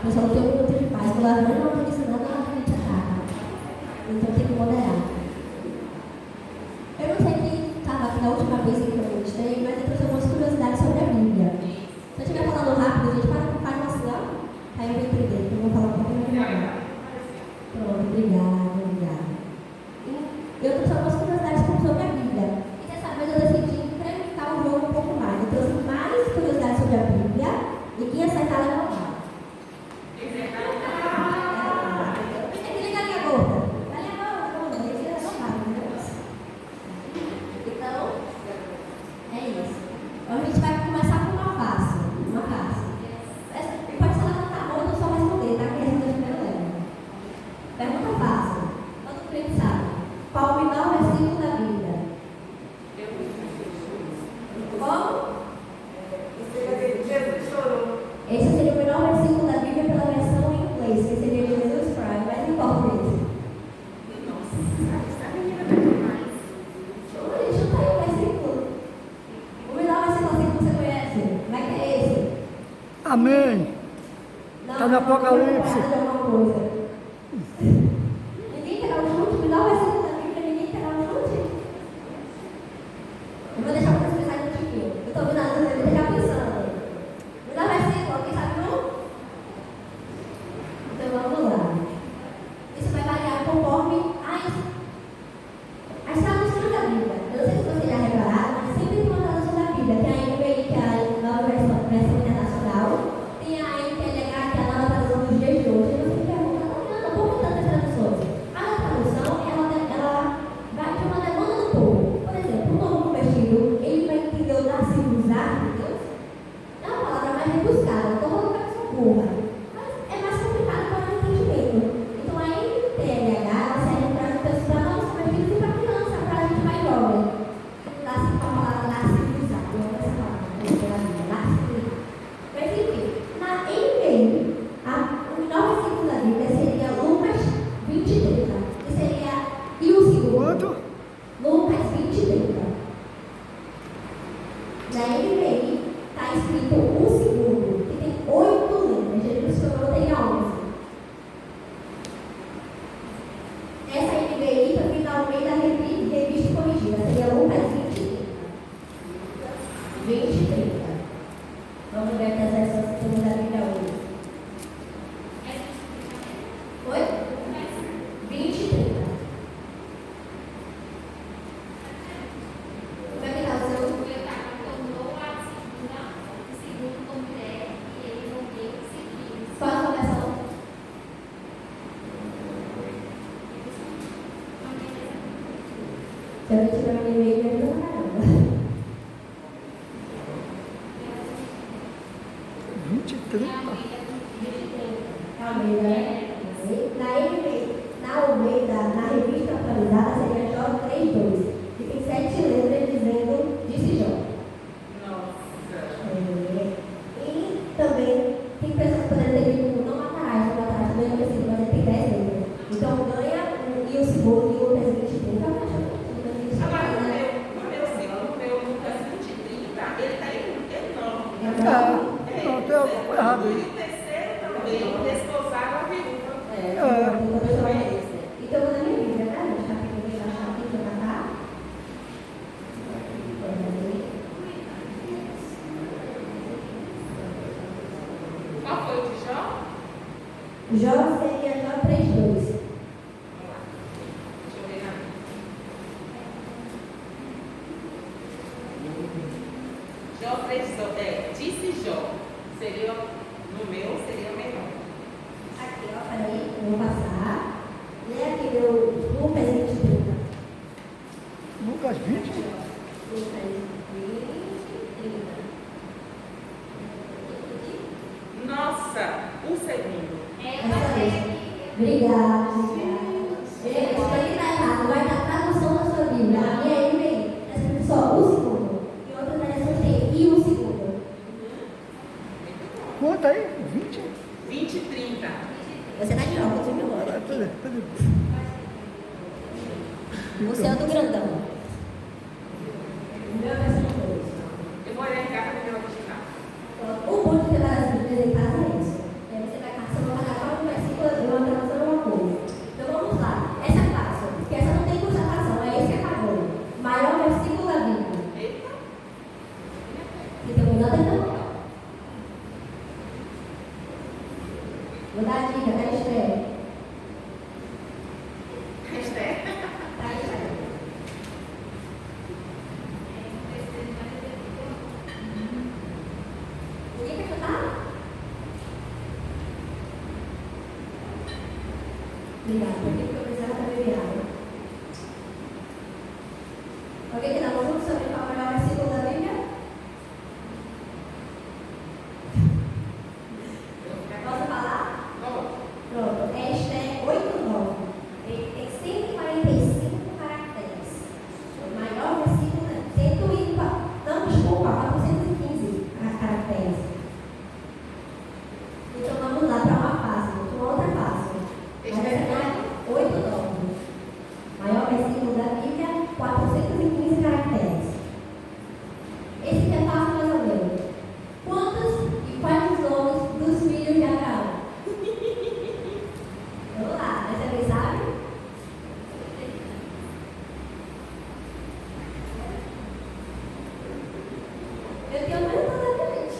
Eu só tenho um minuto de paz. Quando ela não está ensinando, ela realmente ataca. Então tem que moderar. Eu não sei quem estava aqui na última vez que eu mostrei, mas eu trouxe algumas curiosidades sobre a Bíblia. Se eu estiver falando rápido, a gente para no assim, ó. Aí eu vou entender. Eu vou falar um pouquinho mais devagar. Pronto, obrigada. Eu trouxe algumas curiosidades sobre a Bíblia. E dessa vez eu decidi incrementar o jogo um pouco mais. Eu trouxe mais curiosidades sobre a Bíblia e quem acertar leva lá. Amém. Está no Apocalipse. Ninguém terá um chute, me dá o versículo da Bíblia, ninguém terá um chute. Eu vou deixar vocês pensarem um pouquinho. Eu estou ouvindo a Ana, eu já pensando. Me dá o versículo, alguém sabe não? Então vamos lá. Isso vai variar conforme as traduções da Bíblia. Eu não sei se vocês já repararam, mas sempre tem uma tradução da Bíblia. Tem a NVI, que é a nova versão internacional. Tem a NTLH, que é a nova tradução dos dias de hoje. E você pergunta, não, por que tantas traduções? Cada tradução, ela vai de uma demanda do povo. Por exemplo, um novo convertido, ele vai entender o nascido usar de Deus. É uma palavra mais rebuscada, então vou colocar sua burra. Mas é mais complicado para o entendimento. Então a NTLH, ela serve para novos convertidos e para criança, para a gente mais jovem. Nasce com a palavra nascido usar. Eu amo essa palavra, nascido. Mas enfim, na NVI, o menor versículo da Bíblia seria Lucas 20:30, que seria e o segundo. Quanto? Lucas 20:30. Na NVI está escrito o segundo, que tem 8 letras. Jesus falou que tem 11. Essa NVI também dá o meio da revista corrigida, seria Lucas 20:30. Vamos ver aqui as versões que temos da Bíblia hoje. Oi? 20:30. Como é que está o seu? Qual a sua versão? Se eu tiver um e-mail, eu não caramba. 20:30. Na revista atualizada seria Jó 3:2, que tem 7 letras dizendo disse Jó. E também tem pessoas que podem ter dito não matarás, não matarás, também não precisa, mas tem 10 letras. Então ganha e o segundo e o Lucas 20:30. Não, tem algo errado aí. Então, na minha Bíblia, né? Deixa eu achar aqui, deixa eu matar. Qual foi o de Jó? Jó seria Jó 3:2. Deixa eu ver na minha. Jó 3:2. Disse Jó. Seria no meu, seria melhor. Aqui, ó, peraí, eu vou passar. Lê aqui meu Lucas 20:30. Lucas 20. Lucas 20:30. Nossa, o segundo. Obrigada. Gente, isso aí está errado. Vai dar tradução da sua Bíblia. A minha aí vem. Está escrito só o segundo. E outra versão tem e o segundo. Quanto aí? 20? 20:30. Você está de óculos, viu, Glória? Cadê? Você é o do grandão. Meu versão 2. Eu vou olhar em casa para ver o original. O bom de ter várias Bíblias em casa é isso. Aí você vai caçando Obrigada. Por que eu precisava para beber água? Alguém que dá uma luz sobre qual é o melhor versículo da Bíblia? Posso falar? Pronto. Este é 8:9. Ele tem 145 caracteres. O maior versículo é 415 caracteres. Então vamos lá para uma fase, uma outra fase. Na verdade, 8:9. Maior versículo da Bíblia, 415 caracteres. Esse que é fácil mais ou menos. Quantos e quais os nomes dos filhos de Abraão? Vamos lá, mas alguém sabe? Eu tenho mais exatamente.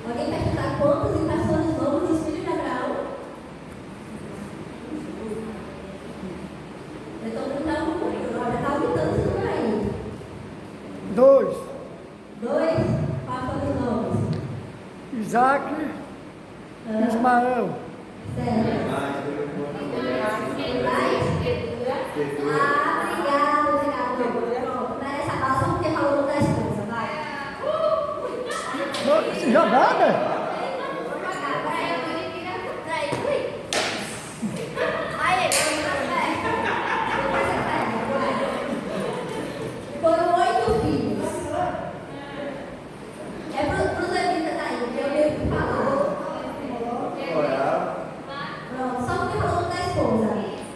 Alguém quer chutar quantos e quais são os nomes dos filhos de Abraão? Eu estou gritando muito, já está gritando esse número aí. 2. 2, quais são os nomes? Isaac e Ismael. Certo. Obrigado. Pronto, não é essa fala só porque falou da esposa, vai. Você já dá, né? Foram 8 filhos. É para os levitas aí, que eu meio que falar. Pronto, só porque falou da esposa.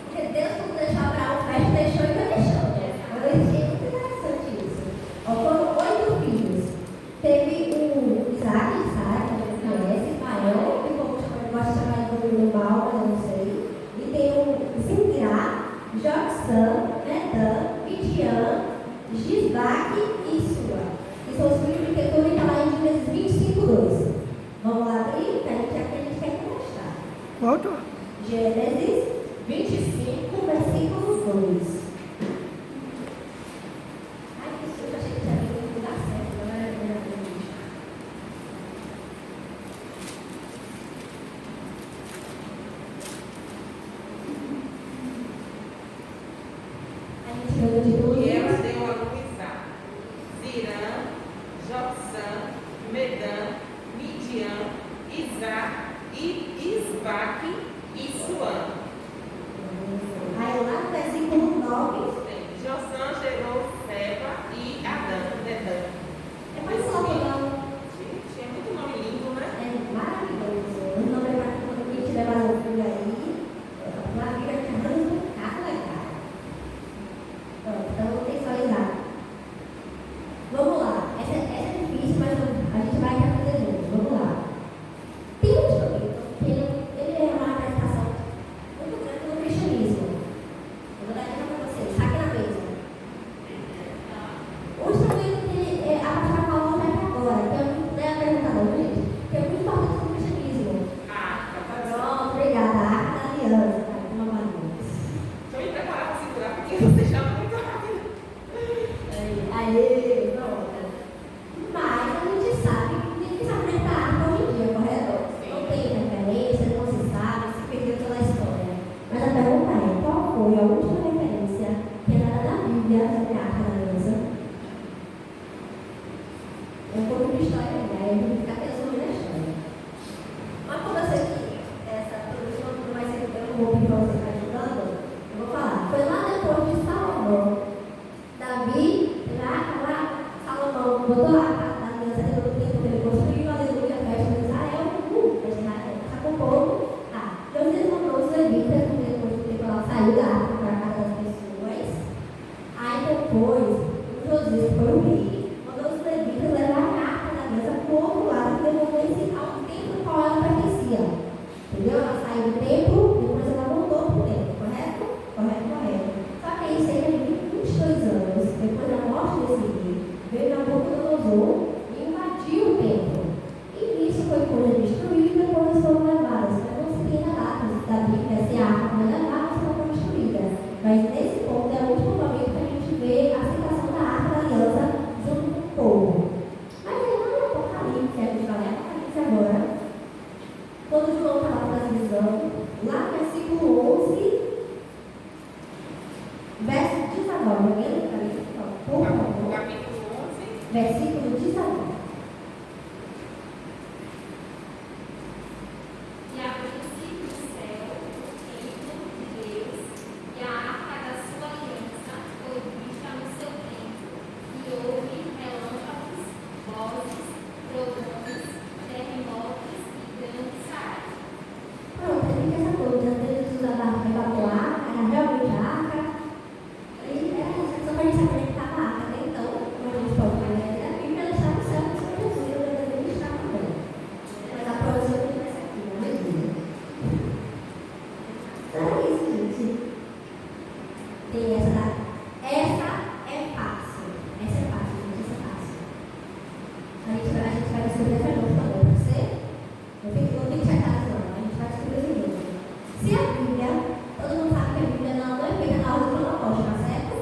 Porque Deus, quando deixou Abraão velho, deixou e foi deixando. Eu achei muito interessante isso. Ó, foram 8 filhos. Teve o Isaac, Sara, que a gente conhece, Ismael, que o povo gosta de chamar de normal, mas eu não sei. E tem o Zingrá, Joxã, Medan, Midian, Gisbaque e Sua. Que são os filhos de Ketura e está lá em Gênesis 25:2. Vamos lá abrir, que a gente quer mostrar. Quanto? Gênesis 25, versículo 2. Ai, que susto, achei que já ia no lugar certo, não era a primeira vez. A gente ganhou de tudo E ela isso. deu a Luísa, Zirã, Joxã, Medan, Midian, Isaac, Isbaque e Suã. Aí lá no versículo 9, Joçã gerou Seba e Adã, Dedã. é mais logo não. Gente, é muito nome lindo, né? É maravilhoso. O nome é para quando quem tiver mais um filho aí, uma vida que está dando um carro legal. Pronto, então não tem só Isaac. Vamos lá. Essa é difícil, mas a gente vai aprender junto. Vamos lá. Tem um instrumento que ele é uma apresentação muito grande no cristianismo. Eu vou dar dica para vocês. Saque na mesa. O instrumento que a pastora Paula vai aqui agora, que é muito apresentador, gente, que é muito importante no cristianismo. Ah, Pronto, obrigada. A arca da aliança. Tá, uma maneira. deixa eu me preparar para segurar, porque você chama muito rápido. Aê, pronto. Mas a gente sabe, ninguém sabe onde está a arca hoje em dia, correto? Não tem referência, não se sabe, se perdeu pela história. Mas a pergunta é, qual foi a última referência que é dada na Bíblia sobre a arca da aliança? É um pouco de história, né? A gente fica pensando na história. Mas como eu sei que essa produção não vai ser tão boa para você estar ajudando, eu vou falar. Foi lá depois de Salomão. Davi, lá, Salomão botou a aliança dentro do templo que ele construiu, aleluia, festa de Israel, está com o povo. Deus mandou os levitas, quando ele construiu o templo, ela saiu da arca para a casa das pessoas. Aí depois, o Josias, que foi o rei, mandou os levitas levar a arca da aliança para o outro lado, e devolver esse ao templo ao qual ela pertencia. Entendeu? Ela saiu do templo, depois ela voltou para o templo, correto? Correto. Só que aí, cerca de 22 anos, depois da morte desse rei, veio Nabucodonosor e invadiu o templo. E isso foi coisa destruída e depois foram levadas. Mas não se tem relatos da Bíblia se a arca foi levada ou se ela foi destruída. Mas nesse ponto é o último momento que a gente vê a citação 19. Alguém lê para mim, por favor? Capítulo 11. Versículo 19. E abriu-se no céu o templo de Deus, e a arca da sua aliança foi vista no seu templo, e houve relâmpagos, vozes, trovões, terremotos e grandes raios. Pronto, a gente essa coisa, Deus usa a arca para a arca, realmente a arca. E é isso, só para a gente saber que estava a arca até então, como a gente pode ver, a Bíblia ela está no céu, no Senhor Jesus, e o verdadeiro está também. Mas a provisão não vai ser aqui, não é Bíblia. Então é isso, gente. Tem essa da... Essa é fácil. Essa é fácil, gente, essa é fácil. A gente vai descobrir essa noite também, pode ser? Não tem que checar essa não, a gente vai descobrir esse novo. Se a Bíblia, todo mundo sabe que a Bíblia não é feita na ordem cronológica, certo?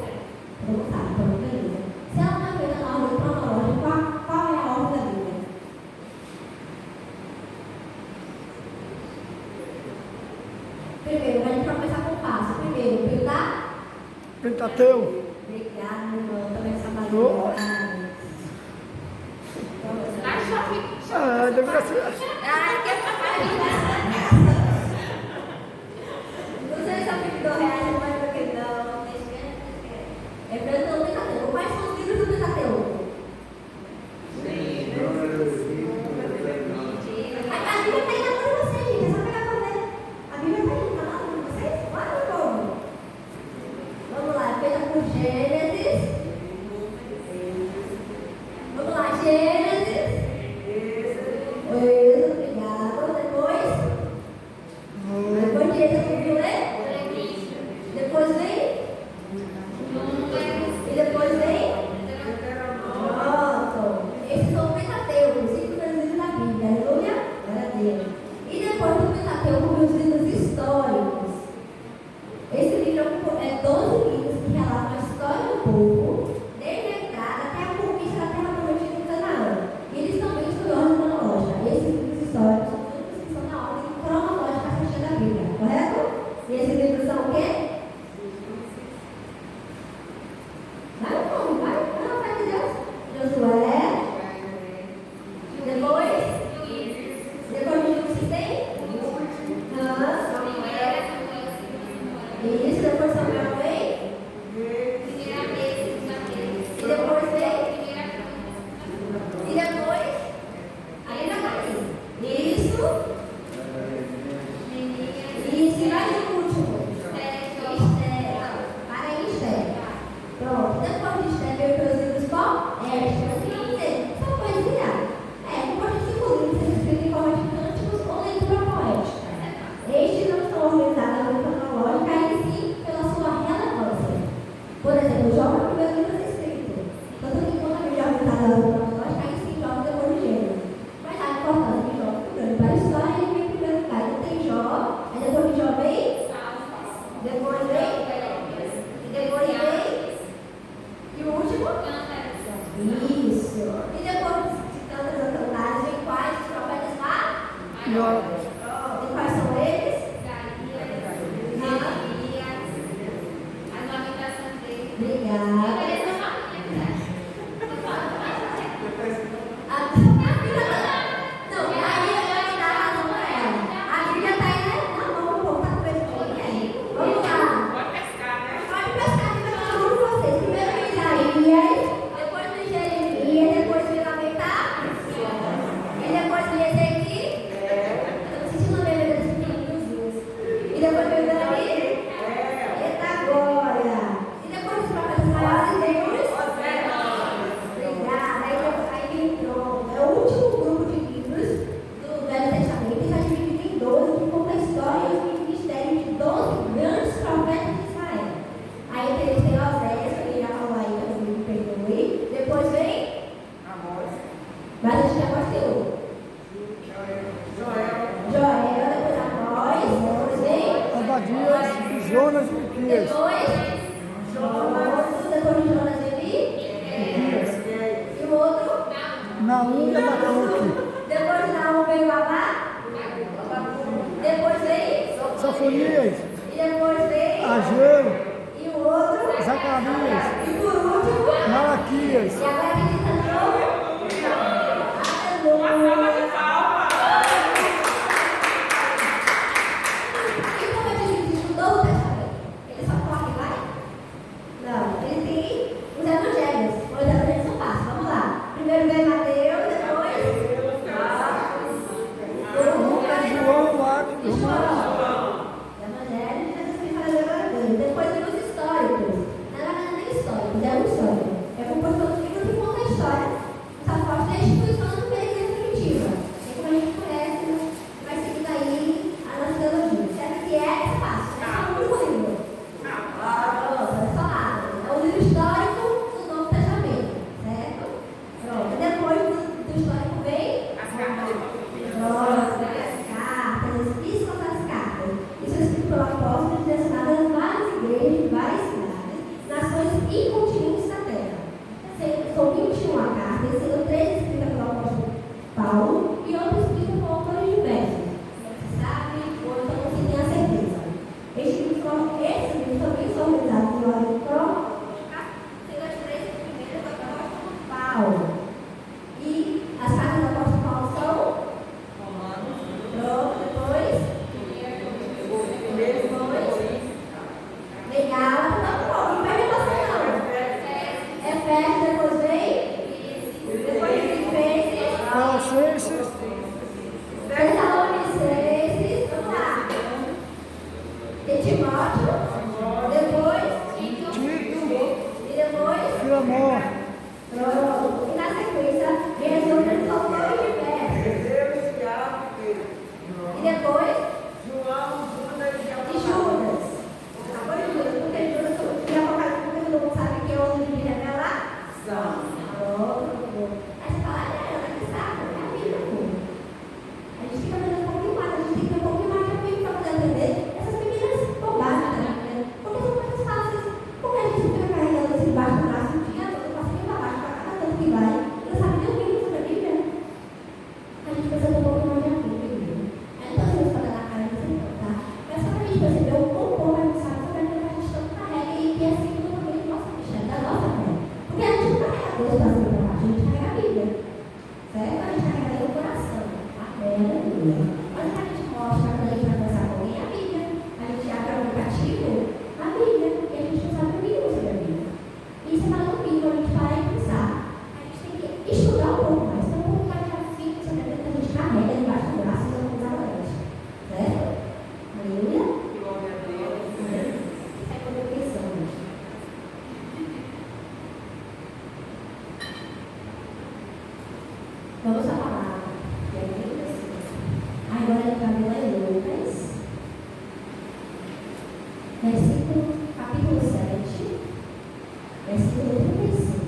Todo mundo sabe, então beleza. Se ela não é feita na ordem cronológica, qual é a ordem da Bíblia? Primeiro, a gente vai começar com o passo. Primeiro, Pentateu. Obrigada, meu irmão, também essa Oh. Lá chove. Ah, deveria ser. Ah, que é Não sei se a Bíblia do real, mas por que não? É para o Pentateuco. Quais são os livros do Pentateuco? A Bíblia está aí na mão de vocês, gente. É só pegar para ver. A Bíblia está aí na mão de vocês. Olha o povo. Vamos lá, é feita por Gênesis. Vamos lá, Gênesis. Êxodo, obrigado. Depois de Êxodo, viu, né? Depois vem. E depois vem. Pronto. Esses são o Pentateuco, os 5 primeiros livros da Bíblia. Aleluia? Glória a Deus. E depois do Pentateuco, vem os livros históricos. Esse livro é 12 livros que relatam a história do povo, desde a entrada até a conquista da terra prometida em Canaã. E eles também estão em ordem cronológica. Esses livros históricos são todos que estão na ordem cronológica certinha da Bíblia, correto? E esses livros são o quê? Vai, povo, vai. Não, fé de Deus. Josué. Depois de vocês têm? Isso, depois Samuel vem. E depois vem. E depois. Aí já tá aí. Isso. Isso, e mais o último. Esther. Para aí, Esther. Pronto. Depois de Esther veio para os livros poéticos. Assim vamos dizer, são poesia. Depois de 5 livros, eles escrevem como cânticos ou leitura poética. Estes não estão organizados na ordem cronológica, e sim pela sua relevância. Por exemplo, Jó foi o primeiro livro a ser escrito. Tanto que quando a Bíblia é organizada na ordem cronológica, aí sim Jó depois de Gênesis. Mas a importância de Jó primeiro para a história, ele vem em primeiro lugar. Então tem Jó, aí depois de Jó vem, depois vem, e depois vem, e o último? Isso. E depois de tantas cantares, vem quais os profetas lá? Novos. E quais são eles? Obrigada. A Bíblia não, aí eu vou dar razão para ela. A Bíblia está aí, né? Não, vamos voltar para o vamos lá. Pode pescar, né? Pode pescar, a Bíblia está na mão de vocês. Primeiro vem Isaías, depois vem Jeremias, depois vem Lamentar, e depois vem Ezequiel. Eu não sei se o nome é desses pequenininhos. E depois vem Dani. Eita glória! E depois dos profetas maiores vem os? Obrigada. Aí vem pronto. É o último grupo de livros do Velho Testamento. Está dividido em 12, que conta a história e os ministérios de 12 grandes profetas de Israel. Aí entre eles tem Oséias, que ele já falou aí, que me perdoe. Depois vem? Mas a gente já gostou. Joel, depois Amós, depois vem? Obadias, Jonas e Miquias. Depois de Jonas e o outro? Naum e Abacuque. Depois de Naum veio Abá. Depois veio? Sofonias, E depois veio? Ageu, E o outro? Zacarias, E por último, Malaquias. e agora quem está de novo? Aleluia. E como eu disse no Novo Testamento, ele só corre e vai? Não, ele tem os evangelhos. Os evangelhos são fáceis, vamos lá. Primeiro vem Mateus, depois Lucas, João, Marcos, João. Romanos. Evangelho, Jesus tem fazer agora dele. Depois vem os históricos. Na verdade, não é nem históricos, é um histórico. É composto por livros que contam a história dos apóstolos da instituição da igreja primitiva. É como a gente conhece, vai seguindo aí a nossa teologia. Certo? Que é fácil, é só um único livro. Pronto, é só lá. É o livro histórico do Novo Testamento. Certo? Pronto. Depois do histórico vem As cartas de Pronto, as cartas, as epístolas das cartas. Isso é escrito pelo apóstolo direcionadas a várias igrejas de várias cidades, nações e continentes da terra. São 21 a cartas, sendo 13 escritas pelo apóstolo Paulo e outras escritas por autores diversos. Você sabe, ou então você tem a certeza. Esses livros também são organizados em ordem cronológica, sendo as 13 primeiras do apóstolo Paulo. E as cartas do apóstolo Paulo são Romanos, pronto, depois. Legal, não, pronto, não vai relação não. Efésios, depois vem. Depois vem Filipenses. Colossenses, Tessalonicenses, vamos lá. Tem Timóteo. Depois. Tito, E depois. Filemon. Pronto. E na sequência, vem as outras autores diversos. E depois. E Judas. Agora Judas, porque Judas, e Apocalipse, porque todo mundo sabe que é o livro de revelação. Pronto. Aí você fala, ela que sabe, é a Bíblia, pô. A gente fica vendo um pouquinho mais, a gente tem que ter um pouquinho mais de Bíblia para poder entender essas pequenas bobagens da Bíblia. Porque são coisas fáceis. Porque a gente fica carregando assim embaixo do braço o dia todo, para cima e para baixo, para cada canto que vai. Não sabe nem o mínimo sobre a Bíblia. A gente precisa ter um pouquinho mais de Bíblia. Aí não estou sendo na cara de você, não, tá? Mas só para a gente perceber o quão pouco a gente sabe sobre aquilo que a gente tanto carrega e que é assim também do nosso cristiano, da nossa fé. Porque a gente não carrega Deus para cima e para baixo, a gente carrega a Bíblia. Certo? A gente carrega o coração, a fé da Bíblia. Onde que a gente mostra quando a gente vai conversar com alguém? A Bíblia. A gente abre o aplicativo, a Bíblia. E a gente não sabe o mínimo sobre a Bíblia. E isso é falando no mínimo, a gente para e pensar. A gente tem que estudar um pouco mais, ter um pouco mais de afim sobre a Bíblia que a gente carrega debaixo do braço e não usar mais. Certo? Aleluia? glória a Deus. É quando eu pensamos. Vamos à palavra. Que é bem assim. Agora ele vai ler Lucas, capítulo 7, versículo 36.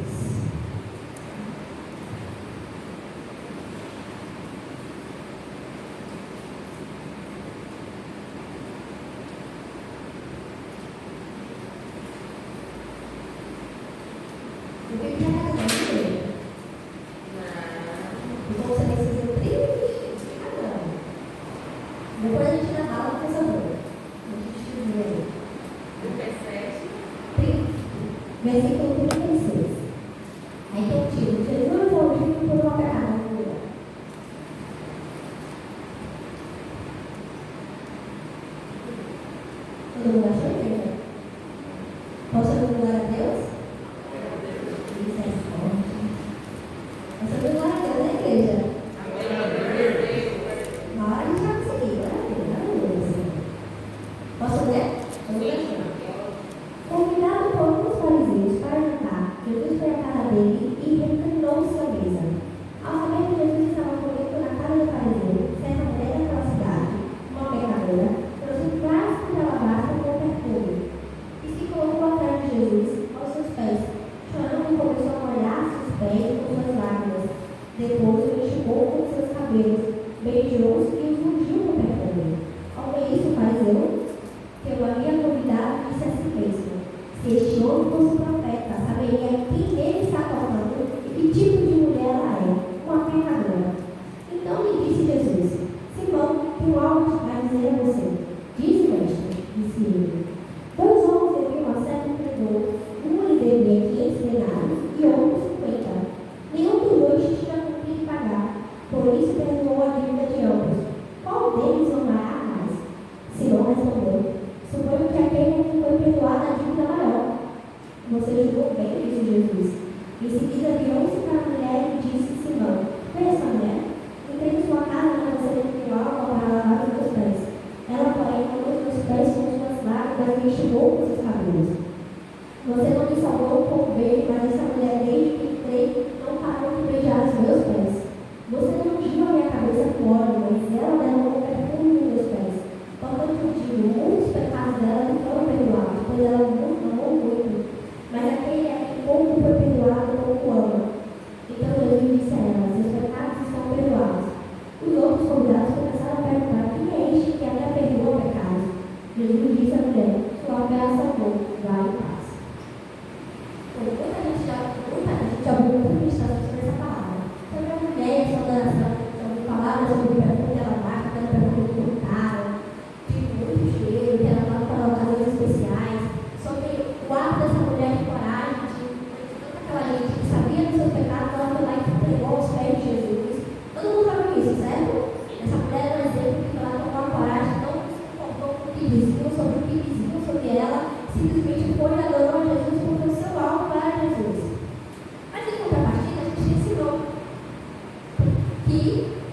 O que já está dizendo? Então você vai ser triste. Ah, não. Depois a gente dá aula com essa boa. A gente estuda aí. Lucas 7, Versículo 36. Aí tem o título: Jesus ouviu por uma pecado. Todo mundo achou que? Posso ouvir glória a Deus? Isso é forte. Posso ouvir glória a Deus na igreja? Uma hora a gente vai conseguir. Glória a Deus. Posso ler? Vamos ler. Convidado por alguns fariseus para jantar, Jesus foi à casa dele e reclinou sua mesa. Ao saber que Jesus estava comendo na casa do fariseu, certa mulher daquela cidade, uma pecadora, trouxe um frasco de alabastro com perfume e se colocou atrás de Jesus Em seguida, virou-se para a mulher e disse: Simão, conhece essa mulher? Entrei em sua casa e você me deu água para lavar os meus pés. Ela, porém, lavou os meus pés com suas lágrimas e enxugou com seus cabelos. Você não me salvou com o beijo, mas essa mulher, desde que entrei, não parou de beijar os meus pés. Você não ungiu a minha cabeça com óleo, mas ela derramou perfume nos meus pés. Portanto, eu digo, muitos pecados dela não foram perdoados, pois ela não amou muito. Mas aquele a quem pouco foi perdoado, pouco ama. Então Jesus disse a ela: seus pecados estão perdoados. Os outros convidados começaram a perguntar: quem é este que até perdoa pecados? Jesus disse à mulher: sua fé a salvou, vai em paz. Muita gente já ouviu muita ministração sobre essa palavra. Sobre a mulher e a sua oração, sobre palavras sobre o perfume que ela marca, que ela perfume muito caro, de muito cheiro, que ela manda para ocasiões especiais, sobre o ato dessa mulher de coragem, de toda aquela gente que sabia dos seus pecados, ela foi lá e entregou aos pés de Jesus. Todo mundo sabe isso, certo? Essa mulher é um exemplo que ela tomou a coragem, não se importou com o que diziam, sobre o que diziam sobre ela, simplesmente foi e adorou a Jesus porque o seu alvo era Jesus. Mas em contrapartida, a gente ensinou que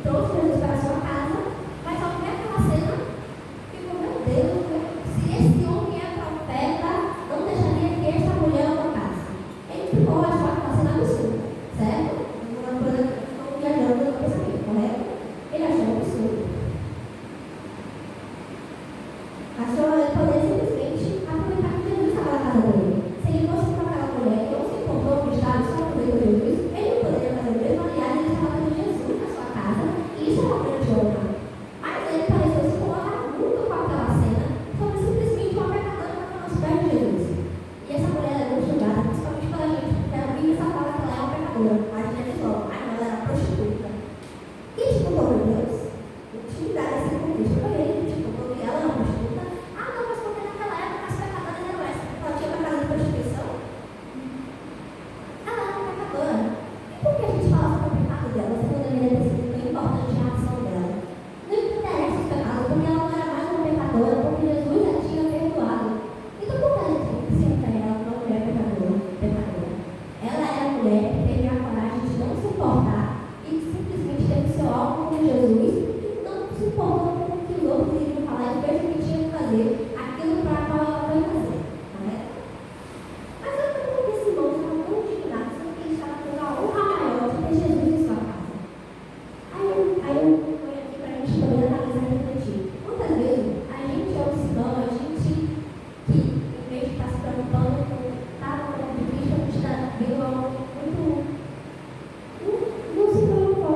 trouxe Jesus para a sua casa, mas ao ver aquela cena, ficou: meu Deus, se esse homem é profeta, não deixaria que esta mulher o tocasse. Ele ficou achando aquela cena absurda, certo? Uma coisa que estou viajando no pensamento, correto? Ele achou absurdo. Achou ele poder simplesmente aproveitar que Jesus estava na casa dele. Se ele fosse para aquela mulher que não se encontrou com o estado, só aproveitou Jesus, ele não poderia fazer o mesmo. Aliás, ele estava tendo Jesus na sua casa, e isso é uma grande honra. Mas ele pareceu se incomodar muito com aquela cena, sobre simplesmente uma pecadora que estava nos pés de Jesus. E essa mulher é muito julgada, principalmente pela gente que ouvir essa palavra que ela é uma pecadora. Mas a gente fala: ai, não, ela era prostituta. E tipo, por Deus, intimidade esse contexto para ele, tipo, quando ela é uma prostituta. Ah, não, mas porque naquela época as pecadoras eram essas, porque ela tinha pecado de prostituição. Ela era uma pecadora. E por que a gente fala sobre o pecado dela, se não deveria ter sido tão importante a ação dela? Não interessa os pecados, porque ela não era mais uma pecadora, porque Jesus a tinha perdoado. Então, por que a gente tem que se referir a uma mulher pecadora? Ela era a mulher que teve a coragem de não se importar e simplesmente teve seu alvo com Jesus e não se importou com o que os outros iriam falar e fez o que tinha que fazer, aquilo para a qual ela foi fazer, correto? Mas eu não vi esse irmão estava tão indignado, sendo que ele estava tendo a honra maior de ter Jesus em sua casa. Aí eu ponho aqui para a gente poder analisar e refletir. Muitas vezes a gente é o cidadão, a gente que, em vez de estar se preocupando com estar no corpo de Cristo, a gente está vendo algo muito. Não se preocupa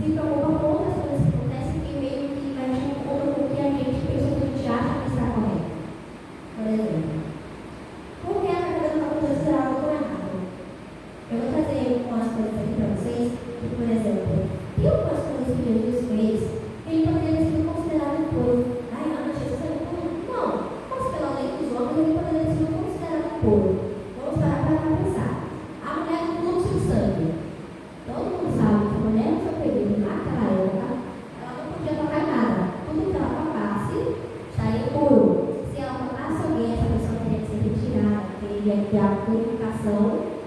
com outras coisas que acontecem que meio que vai de acordo com o que a gente pensa que a gente acha que está correto. Por exemplo, por que a cabeça está acontecendo algo tão errado? Eu vou trazer umas coisas aqui para vocês, que, por exemplo, tem algumas coisas que Jesus fez que ele poderia ter sido considerado impuro. Ai, Ana, Jesus é impuro? Não. Mas pela lei dos homens, ele poderia ter sido considerado impuro. Vamos parar para pensar. A mulher do fluxo de sangue. Todo mundo sabe que a mulher no seu período, naquela época, ela não podia tocar em nada. Tudo que ela tocasse estaria impuro. Se ela tocasse alguém, essa pessoa teria que ser retirada, teria que ter a purificação,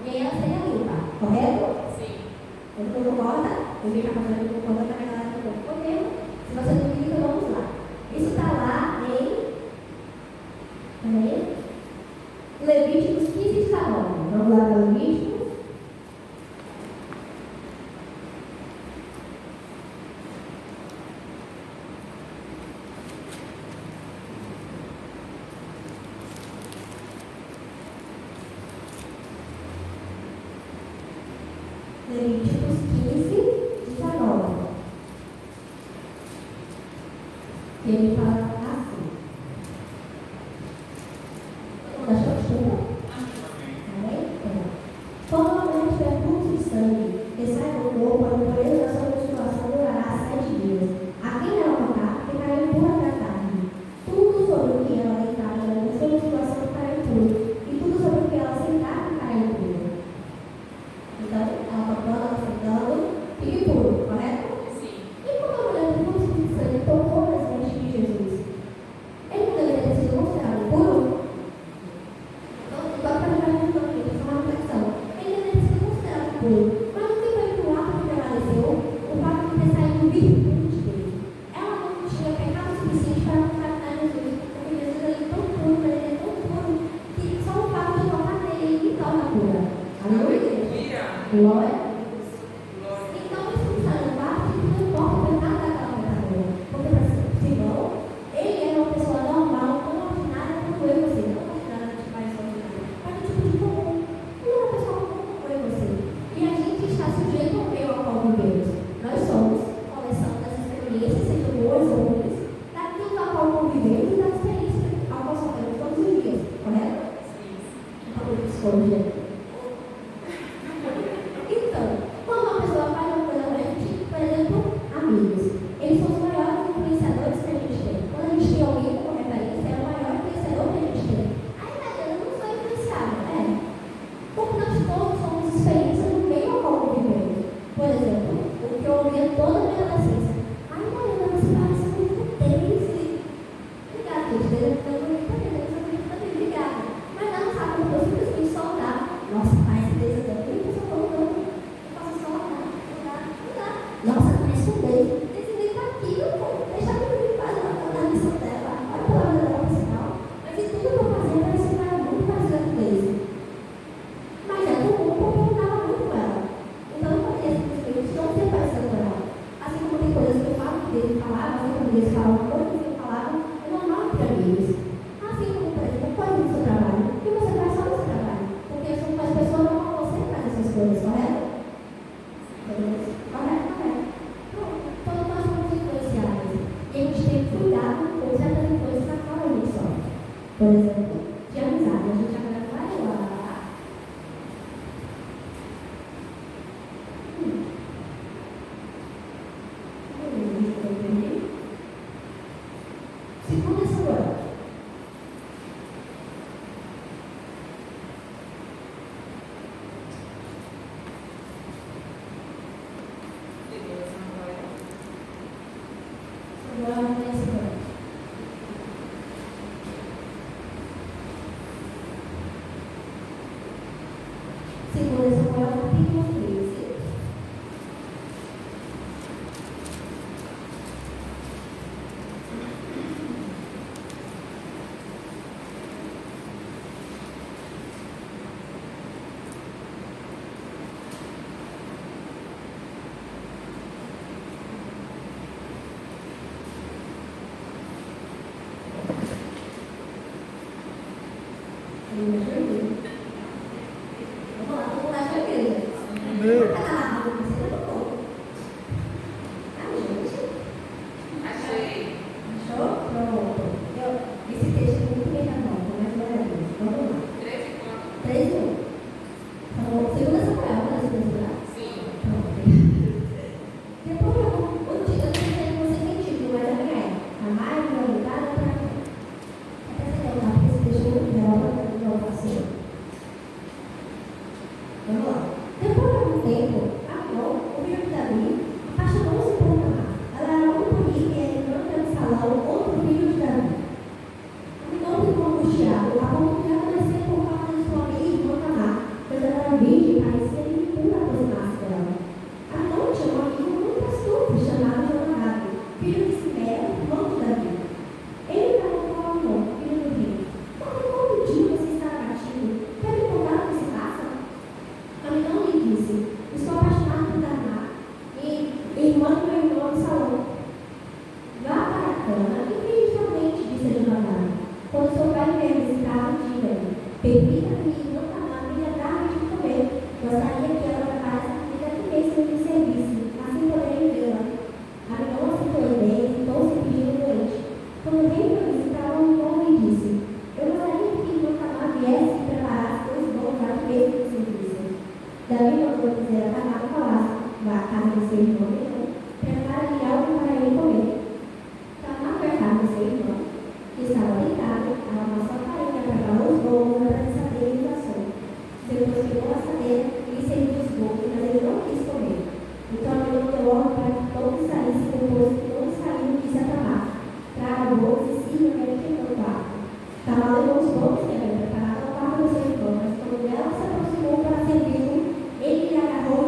e aí ela seria limpa, correto? Sim. Você não concorda? Eu vi que a pastora não concorda, mas a galera não concorda. Se você não duvida, vamos lá. Isso está lá em Levíticos 15 e 19. Vamos lá para Levíticos. Levíticos 15, 19. Ele fala assim. Todo mundo achou que chegou? Amém? Quando tiver fluxo de sangue que sai do corpo, a impureza da sua menstruação durará 7 dias. A quem ela tocar, ficará impura até a tarde. Tudo sobre o que ela deitar durante a sua menstruação ficará impuro. E tudo sobre o que ela sentar ficará impuro. Então, ela tocando, ela sentando, fica impuro, correto? Sim. E quando a mulher do fluxo de sangue tocou nas vestes de Jesus, ele não deveria ter sido considerado impuro? Então, para a gente aqui, fazer uma reflexão. Ele deveria ter sido apuro. Mas o que foi que o ato que prevaleceu? O fato de ter saído virtude dele. Ela não tinha pecado suficiente para contaminar Jesus, porque Jesus ele é tão puro, ele é tão puro, que só o fato de tocar nele me torna pura. Aleluia. Glória a Deus. Então, isso está no fato de que não importa o pecado daquela pecadora. Porque para Simão, ele era uma pessoa normal, tão ordinária como eu e você. Não ordinária de mais ordinária, mas um tipo de comum. Ele era uma pessoa comum como eu e você. E a gente está sujeito ao meio ao qual vivemos. Nós somos coleção das experiências, sejam boas ou ruins, daquilo ao qual convivemos e das experiências ao qual sofremos todos os dias. Correto? Então, psicologia. Então, quando uma pessoa faz uma coisa pra gente, por exemplo, amigos, eles são os maiores influenciadores que a gente tem. Quando a gente tem alguém como referência, é o maior influenciador que a gente tem. Aí, Daniela, eu não sou influenciada, porque nós todos somos experiências no meio ao qual vivemos. Por exemplo, o que eu ouvia toda a minha adolescência. Ai, Daniela, você parece muito Daisy. Obrigada, gente. Eu não me entendendo, eu não me entendendo, obrigada. Mas ela não sabe como eu simplesmente só olhar. Nossa, parece Daisy também. Nossa, parece um beijo. Esse beijo tá aqui, eu vou deixar o menino fazer a missão dela. Olha a palavra dela principal. Mas se tudo que eu fazia, parece que era muito parecido com beijo. Mas é comum porque eu estava muito com ela. Então eu poderia simplesmente não ser parecida com ela. Assim como tem coisas que eu falo que Deus falava, assim como Deus falava, coisas que eu falava, é normal entre amigos. Assim como, por exemplo, coisas do seu trabalho. Que você faz só no seu trabalho. Porque são as pessoas não vão você faz essas coisas, correto? Correto. Todos nós somos influenciáveis. E a gente tem que cuidar com certas influências na qual a gente sofre. Por exemplo, de amizade. A gente agora vai lá. Segunda semana. Segunda Samuel, capítulo 13. Vamos lá, vamos lá, igreja. Meu. Achei. Achou? Pronto. Esse texto é muito bem na mão, mas não é isso. Vamos lá. 13 quanto? 3 e 1. Então, segunda Samuel, para se mencionar. Sim. Pronto. Depois eu não sei se você tem título, mas a minha é a mais valorizada para mim. Até você lembrar, porque esse texto é muito belo, não faço. Vamos lá. Depois de algum tempo, Amnon, o filho de Davi, apaixonou-se por Tamar. Ela era muito rica e era irmã de Absalão, outro filho de Davi. Amnon ficou angustiado, a ponto de adoecer por causa de sua amiga irmã Tamar, pois ela era virgem e parecia impura aproximar-se dela. Amnon tinha um amigo muito astuto chamado Jonadab, filho de Simea, irmão de Davi. Ele perguntou a Amnon, filho do rei: por que todo dia você está abatido? Quer me contar o que se passa? Amnon lhe disse: estou apaixonado por Tamar, irmã do meu irmão Absalão. Vá para a cama e imediatamente, disse Jonadab. Quando seu pai vier visitar, diga-lhe: permita que minha irmã Tamar me dar de comer. Gostaria que ela preparasse a comida que mesmo me servisse, assim poderei vê-la. Amnon aceitou a ideia e sentou-se pedindo leite. Quando o rei foi visitar, Amnon lhe disse: eu gostaria que minha irmã Tamar viesse e preparasse dois bons para que mesmo me servisse. Davi mandou dizer a Tamar que falasse: vá à casa do seu irmão e prepare-lhe algo para ele comer. Tamar foi à casa do seu irmão, que estava deitado, arrumou sua farinha, preparou os bolos, a assadeira e assou. Depois pegou a assadeira e lhe serviu os bolos, mas ele não quis comer. Então Amnon deu ordem para que todos saíssem, depois que todos saíram, disse a Tamar: traga bolos e sirva para ele no quarto. Tamar levou os bolos que havia preparado ao quarto do seu irmão, mas quando ela se aproximou para servi-lo, ele lhe agarrou e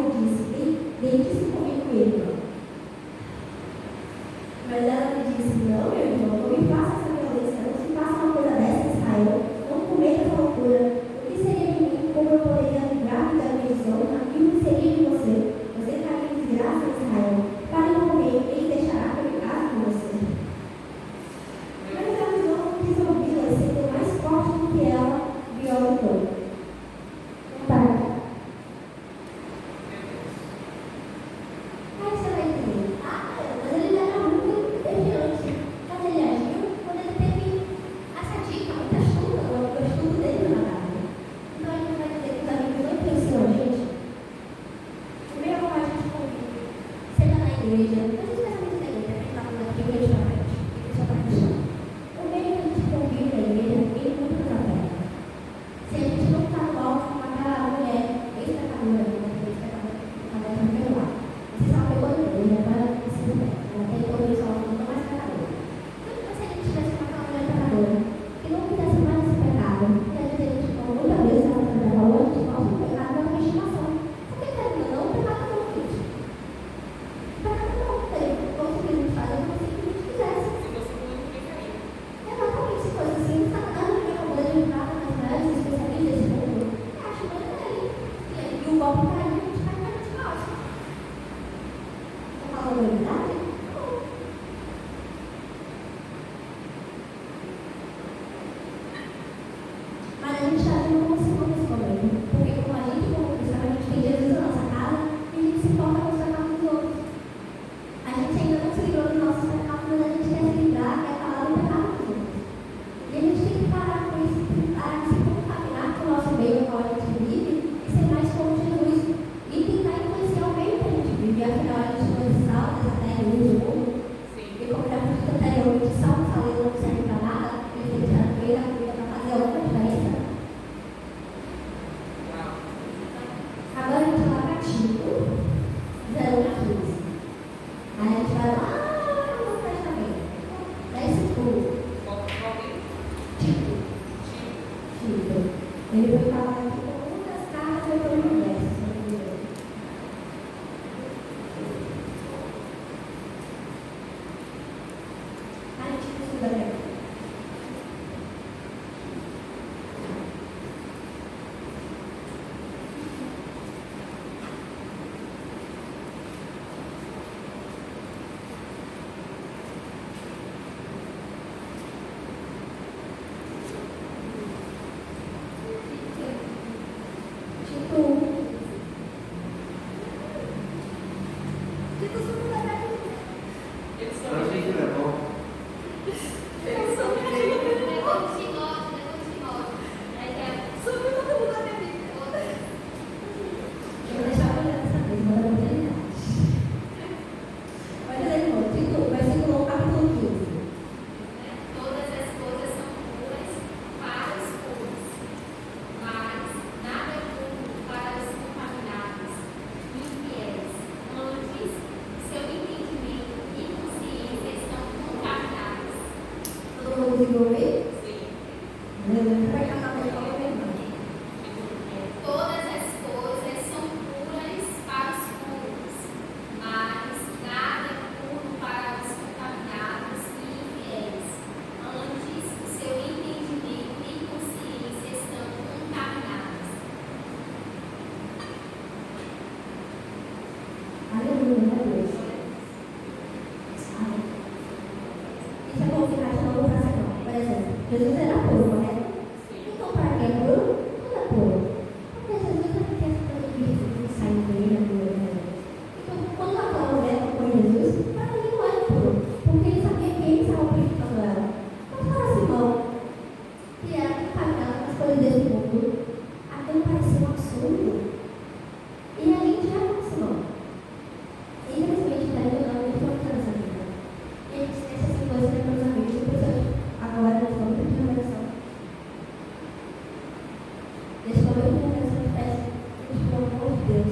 Tito. Ele foi falar que uma das cartas foi para o universo, se não me engano. Ai, Tito, estuda bem. Eles são Eu achei que era bom. eles são Eu vou deixar para ler dessa vez, mas eu vou terminar. Olha aí, irmão, Tito, versículo 1, capítulo 15. Todas as coisas são puras para os puros, mas nada é puro para os contaminados e infiéis. Antes, seu entendimento e consciência estão contaminados. Todo mundo conseguiu ouvir? sim. Vai cantar para ele, fala bem, irmão. Todas as coisas são puras para os puros, mas nada é puro para os contaminados e infiéis. Antes, o seu entendimento e consciência estão contaminados. Aleluia, Deus. Amém. Isso é bom ficar de novo para ser não. Por exemplo, Jesus era puro, correto? Então, para quem é puro, tudo é puro. Porque Jesus não tem essa coisa de sair dele, né? Então, quando a Cláudia com Jesus, para ele não era puro. Porque ele sabia que ele estava purificando ela. Mas para Simão, que era contaminado com as coisas desse mundo, aquilo parecia um absurdo. E a gente já com Simão. Infelizmente, está ajudando muito a essa vida. E a gente esquece essas coisas para os amigos. Depois, agora, nós vamos pedir uma oração. Nesse momento de oração, eu peço que, pelo amor de Deus,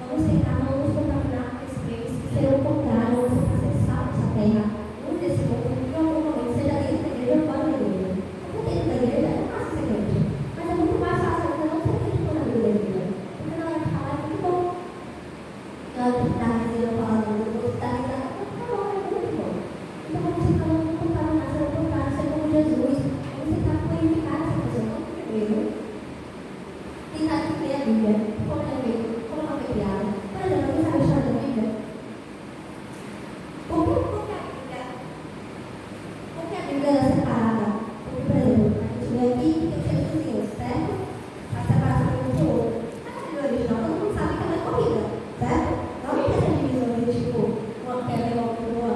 vamos tentar não nos contaminar com espíritos que serão contrários a você acessar essa terra, luz desse mundo, em algum momento, seja dentro da igreja ou fora da igreja. Porque dentro da igreja é fácil ser crente, mas é muito mais fácil ainda não ser crente fora da igreja. Porque na hora de falar é muito bom. Na hora de estar dizendo a palavra do Deus, está dizendo, tá bom, é muito bom. Então vamos tentar não contaminar, ser o contrário, ser como Jesus. Vamos tentar purificar essa pessoa, não primeiro. Tentar entender a Bíblia, como ela foi criada. Por exemplo, alguém sabe a história da Bíblia? Por que a Bíblia é separada? Porque, por exemplo, a gente vê aqui que tem os Jesus, certo? A separação de um do outro. Na Bíblia original, todo mundo sabe que ela é corrida, certo? Não tem essa divisão de tipo, uma que é melhor que uma,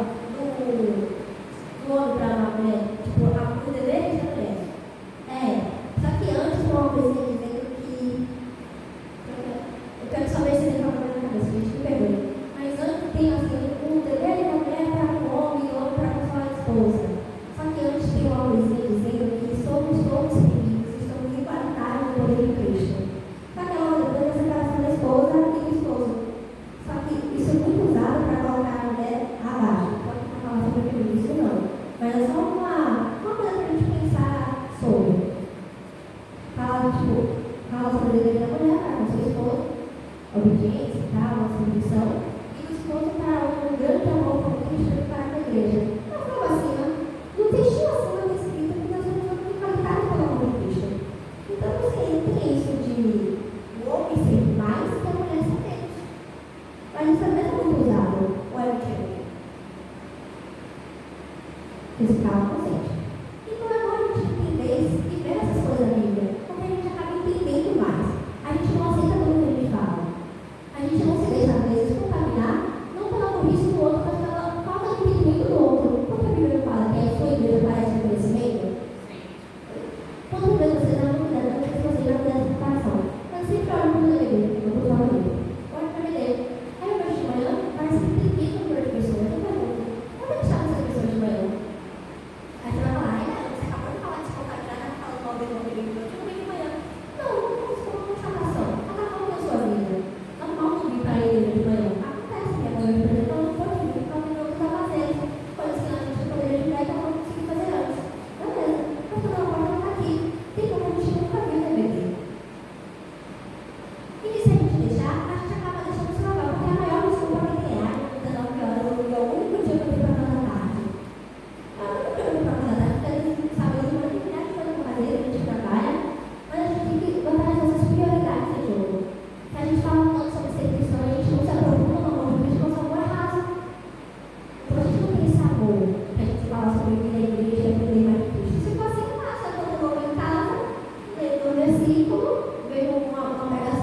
do homem para uma mulher, tipo, o dever de mulher. Só que antes tem uma coisinha dizendo que. Eu quero só ver se tem problema na cabeça, gente, me perdoe. Mas antes tem assim, o dever da mulher para o homem e o homem para com sua esposa. Só que antes tem uma coisinha dizendo que somos todos filhos, estamos igualitários no poder de Cristo. Só que ela depois da separação da esposa e do esposo. Só que isso é muito usado para colocar a mulher abaixo. Pode falar sobre feminismo, não. Mas é só uma coisa para a gente pensar sobre. Fala sobre o dever da mulher para com seu esposo, obediência e tal, uma submissão, e o esposo para um grande amor como Cristo para a igreja. Não foi acima, não existiu acima da escrita que nós somos qualificados pelo amor de Cristo. Então, assim, tem isso de o homem ser mais e a mulher ser menos. Mas isso também é muito usado, ou é mentira? Esse carro consente. Então é bom a gente entender e ver essas coisas da Bíblia, porque a gente acaba entendendo mais. A gente não aceita tudo que a gente fala. A gente não se deixa, às vezes, contaminar, não pela burrice do outro, mas pela falta de entendimento do outro. Porque a Bíblia fala que a sua igreja parece um conhecimento. Quantas vezes você dá uma mulher, não sei se você já tem essa comparação. Mas sempre olha para o meu bebê, eu vou falar dele. Olha para o bebê. Aí eu vejo de manhã, parece que tem 15 milhões de pessoas. Eu pergunto, onde é que estavam essas pessoas de manhã? versículo, vejo uma pregação